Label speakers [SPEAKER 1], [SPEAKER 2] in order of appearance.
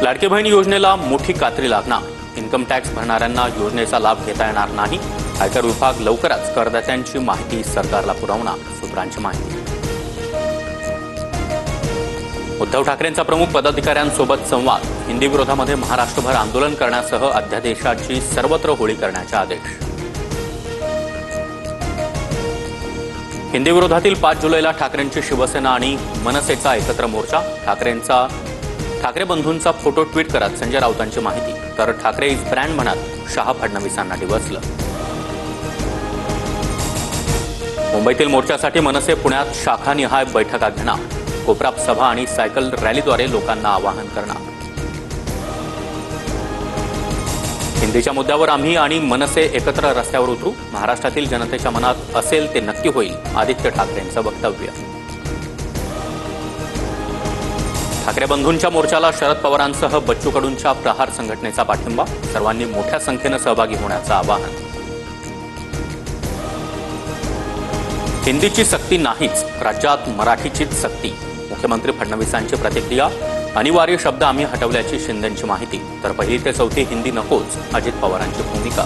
[SPEAKER 1] लाडकी बहीण योजनेला मोठी कात्री लागणार. इन्कम टॅक्स भरणाऱ्यांना योजनेचा लाभ घेता येणार नाही. आयकर विभाग लवकरच करदात्यांची माहिती सरकारला पुरवणार. सूत्रांची माहिती. उद्धव ठाकरेंचा प्रमुख पदाधिकाऱ्यांसोबत संवाद. हिंदी विरोधामध्ये महाराष्ट्रभर आंदोलन करण्यासह अध्यादेशाची सर्वत्र होळी करण्याचे आदेश. हिंदी विरोधातील 5 जुलैला ठाकरेंची शिवसेना आणि मनसेचा एकत्र मोर्चा. ठाकरे बंधूंचा फोटो ट्विट करत संजय राऊतांची माहिती. तर ठाकरे इज ब्रँड म्हणत शहा फडणवीसांना डिवचलं. मुंबईतील मोर्चासाठी मनसे पुण्यात शाखानिहाय बैठका घेणार. कोपराप सभा आणि सायकल रॅलीद्वारे लोकांना आवाहन करणार. हिंदीच्या मुद्द्यावर आम्ही आणि मनसे एकत्र रस्त्यावर उतरू. महाराष्ट्रातील जनतेच्या मनात असेल ते नक्की होईल. आदित्य ठाकरेंचं वक्तव्य. ठाकरे बंधूंच्या मोर्चाला शरद पवारांसह बच्चू कडूंच्या प्रहार संघटनेचा पाठिंबा. सर्वांनी मोठ्या संख्येनं सहभागी होण्याचं आवाहन. हिंदीची सक्ती नाहीच, राज्यात मराठीचीच सक्ती. मुख्यमंत्री फडणवीसांची प्रतिक्रिया. अनिवार्य शब्द आम्ही हटवल्याची शिंदेंची माहिती. तर 1ली ते 4थी हिंदी नकोच, अजित पवारांची भूमिका.